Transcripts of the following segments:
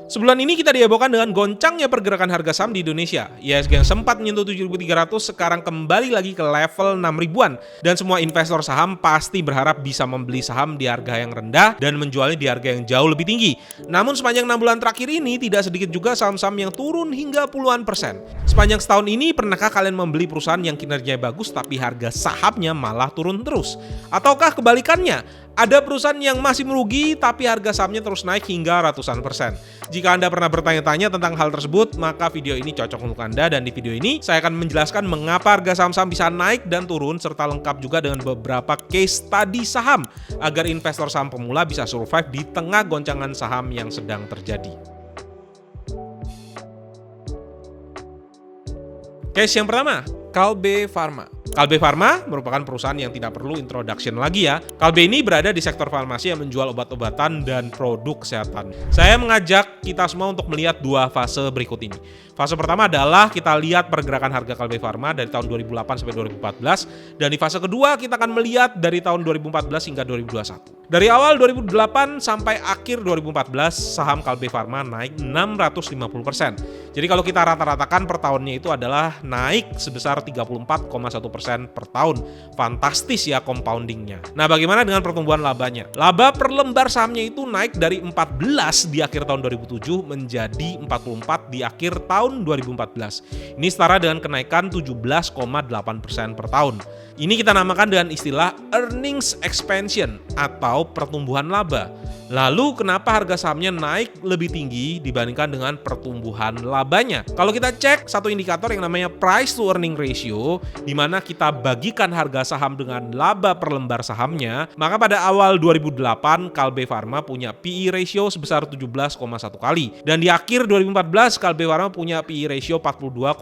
Sebulan ini kita dihebohkan dengan goncangnya pergerakan harga saham di Indonesia. IHSG yang sempat menyentuh 7.300 sekarang kembali lagi ke level 6 ribuan. Dan semua investor saham pasti berharap bisa membeli saham di harga yang rendah dan menjualnya di harga yang jauh lebih tinggi. Namun sepanjang 6 bulan terakhir ini tidak sedikit juga saham-saham yang turun hingga puluhan persen. Sepanjang setahun ini pernahkah kalian membeli perusahaan yang kinerjanya bagus tapi harga sahamnya malah turun terus? Ataukah kebalikannya? Ada perusahaan yang masih merugi tapi harga sahamnya terus naik hingga ratusan persen. Jika Anda pernah bertanya-tanya tentang hal tersebut, maka video ini cocok untuk Anda, dan di video ini saya akan menjelaskan mengapa harga saham-saham bisa naik dan turun serta lengkap juga dengan beberapa case study saham agar investor saham pemula bisa survive di tengah goncangan saham yang sedang terjadi. Case yang pertama, Kalbe Pharma. Kalbe Pharma merupakan perusahaan yang tidak perlu introduction lagi ya. Kalbe ini berada di sektor farmasi yang menjual obat-obatan dan produk kesehatan. Saya mengajak kita semua untuk melihat dua fase berikut ini. Fase pertama adalah kita lihat pergerakan harga Kalbe Pharma dari tahun 2008 sampai 2014. Dan di fase kedua kita akan melihat dari tahun 2014 hingga 2021. Dari awal 2008 sampai akhir 2014, saham Kalbe Pharma naik 650%. Jadi kalau kita rata-ratakan per tahunnya itu adalah naik sebesar 34,1% per tahun. Fantastis ya compoundingnya. Nah, bagaimana dengan pertumbuhan labanya? Laba per lembar sahamnya itu naik dari 14 di akhir tahun 2007 menjadi 44 di akhir tahun 2014. Ini setara dengan kenaikan 17,8% per tahun. Ini kita namakan dengan istilah earnings expansion atau pertumbuhan laba. Lalu kenapa harga sahamnya naik lebih tinggi dibandingkan dengan pertumbuhan labanya? Kalau kita cek satu indikator yang namanya price to earning ratio, di mana kita bagikan harga saham dengan laba per lembar sahamnya, maka pada awal 2008 Kalbe Pharma punya PE ratio sebesar 17,1 kali. Dan di akhir 2014 Kalbe Pharma punya PE ratio 42,5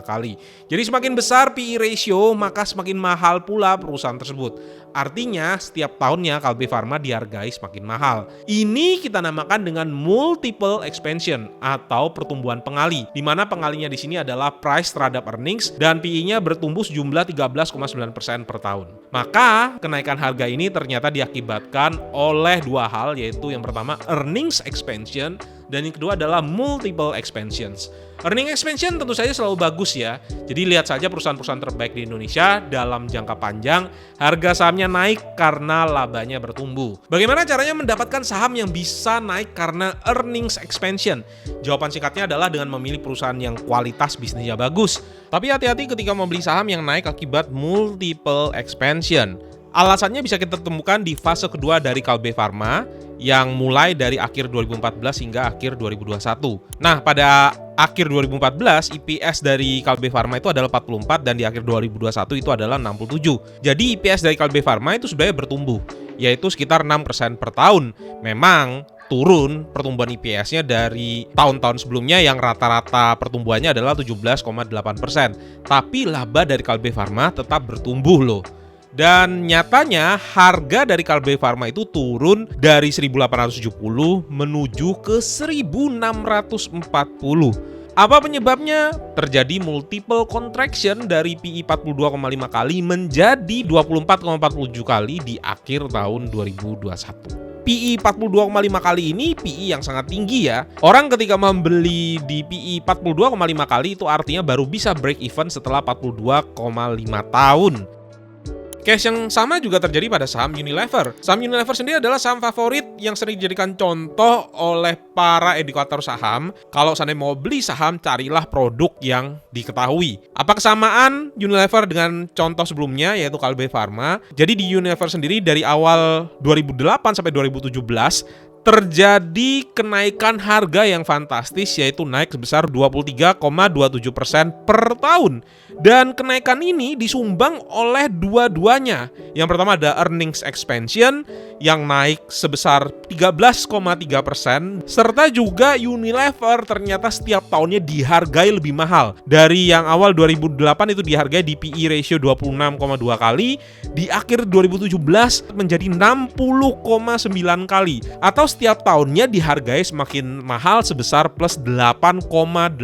kali. Jadi semakin besar PE ratio, maka semakin mahal pula perusahaan tersebut. Artinya setiap tahunnya Kalbe Pharma dihargai semakin mahal. Ini kita namakan dengan multiple expansion atau pertumbuhan pengali, di mana pengalinya di sini adalah price terhadap earnings dan PE-nya bertumbuh sejumlah 13,9% per tahun. Maka kenaikan harga ini ternyata diakibatkan oleh dua hal, yaitu yang pertama earnings expansion dan yang kedua adalah multiple expansions. Earning expansion tentu saja selalu bagus ya. Jadi lihat saja perusahaan-perusahaan terbaik di Indonesia dalam jangka panjang, harga sahamnya naik karena labanya bertumbuh. Bagaimana caranya mendapatkan saham yang bisa naik karena earnings expansion? Jawaban singkatnya adalah dengan memilih perusahaan yang kualitas bisnisnya bagus. Tapi hati-hati ketika membeli saham yang naik akibat multiple expansion. Alasannya bisa kita temukan di fase kedua dari Kalbe Pharma yang mulai dari akhir 2014 hingga akhir 2021. Nah, pada akhir 2014 EPS dari Kalbe Pharma itu adalah 44 dan di akhir 2021 itu adalah 67. Jadi EPS dari Kalbe Pharma itu sebenarnya bertumbuh, yaitu sekitar 6% per tahun. Memang turun pertumbuhan EPS-nya dari tahun-tahun sebelumnya yang rata-rata pertumbuhannya adalah 17,8%. Tapi laba dari Kalbe Pharma tetap bertumbuh loh. Dan nyatanya harga dari Kalbe Pharma itu turun dari 1.870 menuju ke 1.640. Apa penyebabnya? Terjadi multiple contraction dari PE 42,5 kali menjadi 24,47 kali di akhir tahun 2021. PE 42,5 kali ini PE yang sangat tinggi ya. Orang ketika membeli di PE 42,5 kali itu artinya baru bisa break even setelah 42,5 tahun. Case yang sama juga terjadi pada saham Unilever. Saham Unilever sendiri adalah saham favorit yang sering dijadikan contoh oleh para edukator saham. Kalau seandainya mau beli saham, carilah produk yang diketahui. Apa kesamaan Unilever dengan contoh sebelumnya, yaitu Kalbe Pharma? Jadi di Unilever sendiri dari awal 2008 sampai 2017, terjadi kenaikan harga yang fantastis, yaitu naik sebesar 23,27% per tahun. Dan kenaikan ini disumbang oleh dua-duanya. Yang pertama ada earnings expansion yang naik sebesar 13,3%, serta juga Unilever ternyata setiap tahunnya dihargai lebih mahal. Dari yang awal 2008 itu dihargai di PE ratio 26,2 kali, di akhir 2017 menjadi 60,9 kali atau setiap tahunnya dihargai semakin mahal sebesar plus 8,8%.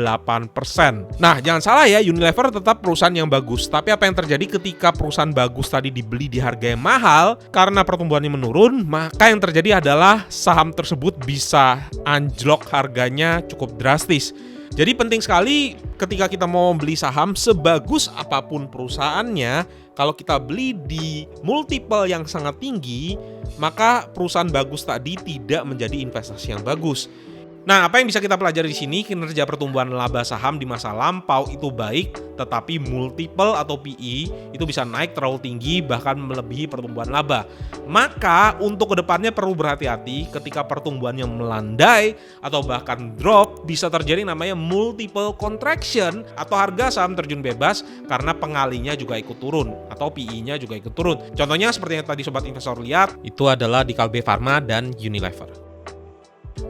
Nah, jangan salah ya, Unilever tetap perusahaan yang bagus. Tapi apa yang terjadi ketika perusahaan bagus tadi dibeli di harga yang mahal karena pertumbuhannya menurun, maka yang terjadi adalah saham tersebut bisa anjlok harganya cukup drastis. Jadi penting sekali ketika kita mau beli saham, sebagus apapun perusahaannya, kalau kita beli di multiple yang sangat tinggi, maka perusahaan bagus tadi tidak menjadi investasi yang bagus. Nah, apa yang bisa kita pelajari di sini? Kinerja pertumbuhan laba saham di masa lampau itu baik, tetapi multiple atau PE itu bisa naik terlalu tinggi bahkan melebihi pertumbuhan laba. Maka untuk kedepannya perlu berhati-hati ketika pertumbuhannya melandai atau bahkan drop, bisa terjadi namanya multiple contraction atau harga saham terjun bebas karena pengalinya juga ikut turun atau PE-nya juga ikut turun. Contohnya seperti yang tadi sobat investor lihat, itu adalah di Kalbe Farma dan Unilever.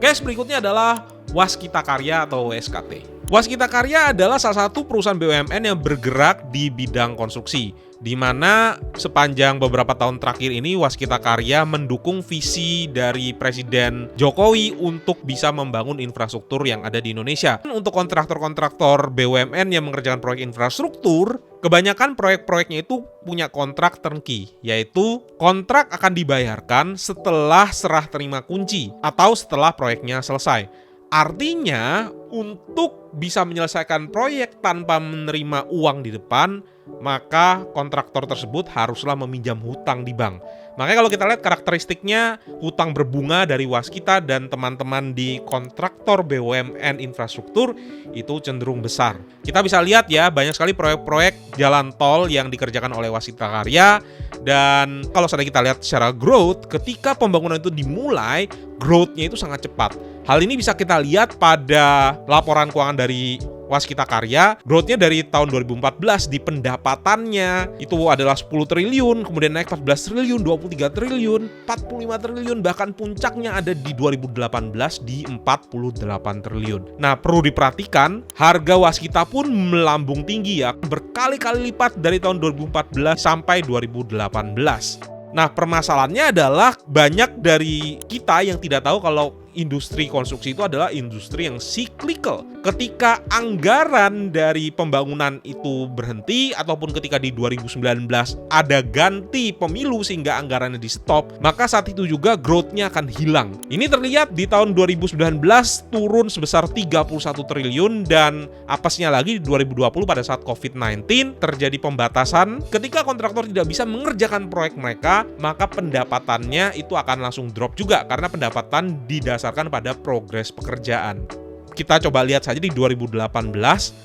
Case berikutnya adalah Waskita Karya atau WSKT. Waskita Karya adalah salah satu perusahaan BUMN yang bergerak di bidang konstruksi, di mana sepanjang beberapa tahun terakhir ini Waskita Karya mendukung visi dari Presiden Jokowi untuk bisa membangun infrastruktur yang ada di Indonesia. Untuk kontraktor-kontraktor BUMN yang mengerjakan proyek infrastruktur, kebanyakan proyek-proyeknya itu punya kontrak turnkey, yaitu kontrak akan dibayarkan setelah serah terima kunci atau setelah proyeknya selesai. Artinya, untuk bisa menyelesaikan proyek tanpa menerima uang di depan, maka kontraktor tersebut haruslah meminjam hutang di bank. Makanya kalau kita lihat karakteristiknya, hutang berbunga dari Waskita dan teman-teman di kontraktor BUMN infrastruktur itu cenderung besar. Kita bisa lihat ya, banyak sekali proyek-proyek jalan tol yang dikerjakan oleh Waskita Karya. Dan kalau sudah kita lihat secara growth, ketika pembangunan itu dimulai, growth-nya itu sangat cepat. Hal ini bisa kita lihat pada laporan keuangan dari Waskita Karya, growth-nya dari tahun 2014 di pendapatannya itu adalah 10 triliun, kemudian naik 14 triliun, 23 triliun, 45 triliun, bahkan puncaknya ada di 2018 di 48 triliun. Nah, perlu diperhatikan, harga Waskita pun melambung tinggi ya, berkali-kali lipat dari tahun 2014 sampai 2018. Nah, permasalahannya adalah banyak dari kita yang tidak tahu kalau industri konstruksi itu adalah industri yang cyclical. Ketika anggaran dari pembangunan itu berhenti ataupun ketika di 2019 ada ganti pemilu sehingga anggarannya di stop, maka saat itu juga growth-nya akan hilang. Ini terlihat di tahun 2019 turun sebesar 31 triliun dan apesnya lagi di 2020 pada saat COVID-19 terjadi pembatasan. Ketika kontraktor tidak bisa mengerjakan proyek mereka, maka pendapatannya itu akan langsung drop juga karena pendapatan didasarkan pada progres pekerjaan. Kita coba lihat saja di 2018,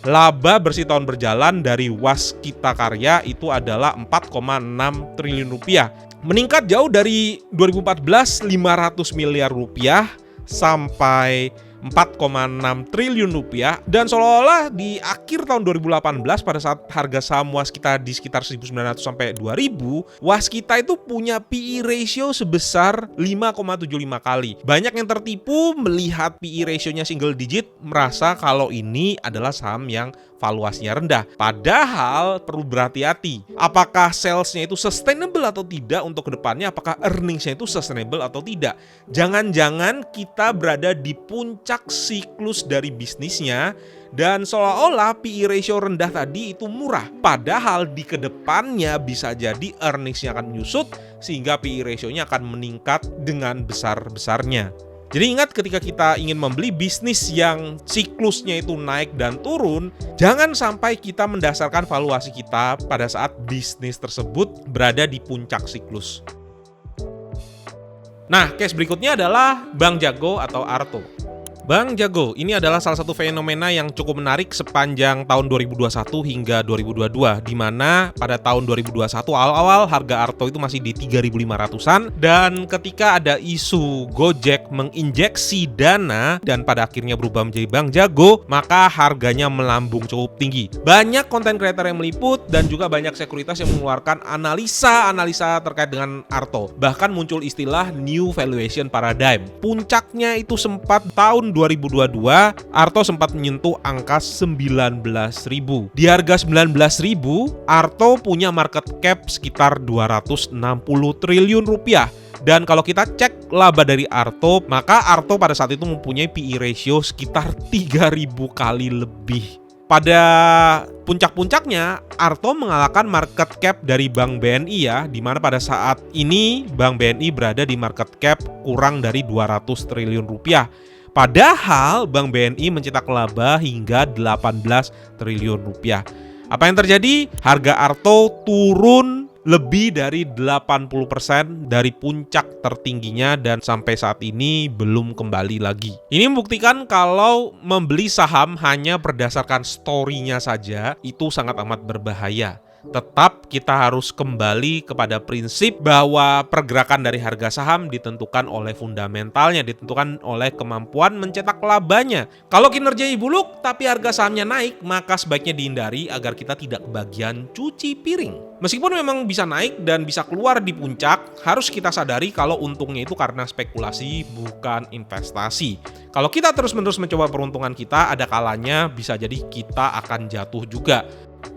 laba bersih tahun berjalan dari Waskita Karya itu adalah 4,6 triliun rupiah. Meningkat jauh dari 2014 500 miliar rupiah sampai 4,6 triliun rupiah, dan seolah-olah di akhir tahun 2018 pada saat harga saham Waskita di sekitar 1.900 sampai 2.000, Waskita itu punya PE ratio sebesar 5,75 kali. Banyak yang tertipu melihat PE ratio-nya single digit, merasa kalau ini adalah saham yang valuasinya rendah. Padahal perlu berhati-hati. Apakah sales-nya itu sustainable atau tidak untuk kedepannya? Apakah earnings-nya itu sustainable atau tidak? Jangan-jangan kita berada di puncak siklus dari bisnisnya dan seolah-olah PE ratio rendah tadi itu murah. Padahal di kedepannya bisa jadi earnings-nya akan menyusut sehingga PE ratio-nya akan meningkat dengan besar-besarnya. Jadi ingat, ketika kita ingin membeli bisnis yang siklusnya itu naik dan turun, jangan sampai kita mendasarkan valuasi kita pada saat bisnis tersebut berada di puncak siklus. Nah, case berikutnya adalah Bank Jago atau Arto. Bank Jago ini adalah salah satu fenomena yang cukup menarik sepanjang tahun 2021 hingga 2022, di mana pada tahun 2021 awal-awal harga Arto itu masih di 3.500-an, dan ketika ada isu Gojek menginjeksi dana dan pada akhirnya berubah menjadi Bank Jago, maka harganya melambung cukup tinggi. Banyak konten creator yang meliput dan juga banyak sekuritas yang mengeluarkan analisa terkait dengan Arto. Bahkan muncul istilah new valuation paradigm. Puncaknya itu sempat tahun 2022, Arto sempat menyentuh angka 19.000. Di harga 19.000, Arto punya market cap sekitar 260 triliun rupiah. Dan kalau kita cek laba dari Arto, maka Arto pada saat itu mempunyai PE ratio sekitar 3.000 kali lebih. Pada puncak-puncaknya, Arto mengalahkan market cap dari Bank BNI ya, di mana pada saat ini Bank BNI berada di market cap kurang dari 200 triliun rupiah. Padahal Bank BNI mencetak laba hingga 18 triliun rupiah. Apa yang terjadi? Harga Arto turun lebih dari 80% dari puncak tertingginya dan sampai saat ini belum kembali lagi. Ini membuktikan kalau membeli saham hanya berdasarkan story-nya saja itu sangat amat berbahaya. Tetap kita harus kembali kepada prinsip bahwa pergerakan dari harga saham ditentukan oleh fundamentalnya, ditentukan oleh kemampuan mencetak labanya. Kalau kinerjanya buluk tapi harga sahamnya naik, maka sebaiknya dihindari agar kita tidak kebagian cuci piring. Meskipun memang bisa naik dan bisa keluar di puncak, harus kita sadari kalau untungnya itu karena spekulasi bukan investasi. Kalau kita terus-menerus mencoba peruntungan kita, ada kalanya bisa jadi kita akan jatuh juga.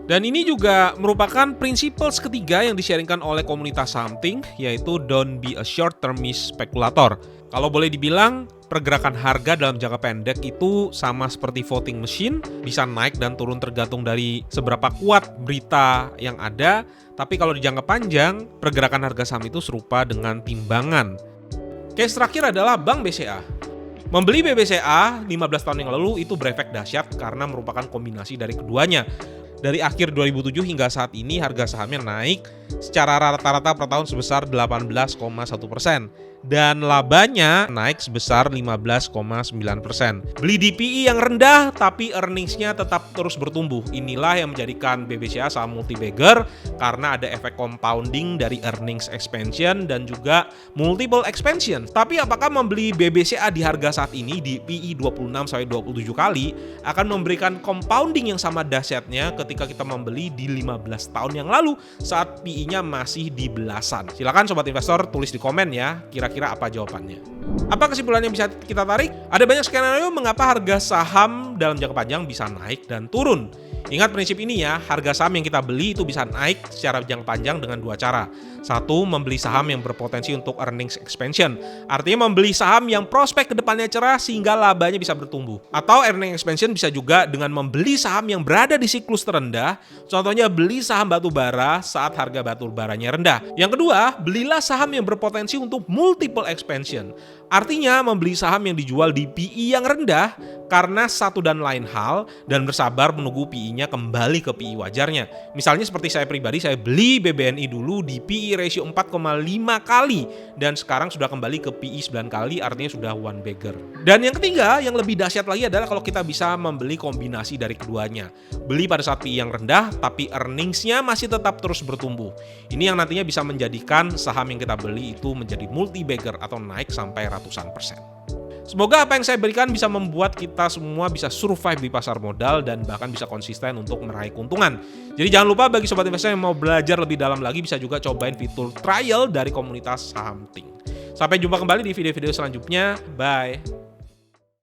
Dan ini juga merupakan prinsiples ketiga yang di-sharingkan oleh komunitas Sahamthink, yaitu don't be a short-termist spekulator. Kalau boleh dibilang, pergerakan harga dalam jangka pendek itu sama seperti voting machine, bisa naik dan turun tergantung dari seberapa kuat berita yang ada. Tapi kalau di jangka panjang, pergerakan harga saham itu serupa dengan timbangan. Case terakhir adalah Bank BCA. Membeli BBCA 15 tahun yang lalu itu berefek dahsyat karena merupakan kombinasi dari keduanya. Dari akhir 2007 hingga saat ini harga sahamnya naik secara rata-rata per tahun sebesar 18,1% dan labanya naik sebesar 15,9%. Beli di PE yang rendah tapi earningsnya tetap terus bertumbuh. Inilah yang menjadikan BBCA saham multi-bagger karena ada efek compounding dari earnings expansion dan juga multiple expansion. Tapi apakah membeli BBCA di harga saat ini di PE 26-27 kali akan memberikan compounding yang sama dahsyatnya ketika kita membeli di 15 tahun yang lalu saat PE-nya masih di belasan? Silakan sobat investor tulis di komen ya, kira-kira apa jawabannya. Apa kesimpulan yang bisa kita tarik? Ada banyak skenario mengapa harga saham dalam jangka panjang bisa naik dan turun. Ingat prinsip ini ya, harga saham yang kita beli itu bisa naik secara jangka panjang dengan dua cara. Satu, membeli saham yang berpotensi untuk earnings expansion. Artinya membeli saham yang prospek kedepannya cerah sehingga labanya bisa bertumbuh. Atau earning expansion bisa juga dengan membeli saham yang berada di siklus terendah. Contohnya beli saham batu bara saat harga batu baranya rendah. Yang kedua, belilah saham yang berpotensi untuk multiple expansion. Artinya membeli saham yang dijual di PE yang rendah karena satu dan lain hal dan bersabar menunggu PE-nya kembali ke PE wajarnya. Misalnya seperti saya pribadi, saya beli BBNI dulu di PE ratio 4,5 kali dan sekarang sudah kembali ke PE 9 kali, artinya sudah one bagger. Dan yang ketiga, yang lebih dahsyat lagi adalah kalau kita bisa membeli kombinasi dari keduanya. Beli pada saat PE yang rendah tapi earnings-nya masih tetap terus bertumbuh. Ini yang nantinya bisa menjadikan saham yang kita beli itu menjadi multi bagger atau naik sampai ratusan persen. Semoga apa yang saya berikan bisa membuat kita semua bisa survive di pasar modal dan bahkan bisa konsisten untuk meraih keuntungan. Jadi jangan lupa bagi sobat investor yang mau belajar lebih dalam lagi bisa juga cobain fitur trial dari komunitas Sahamthink. Sampai jumpa kembali di video-video selanjutnya. Bye.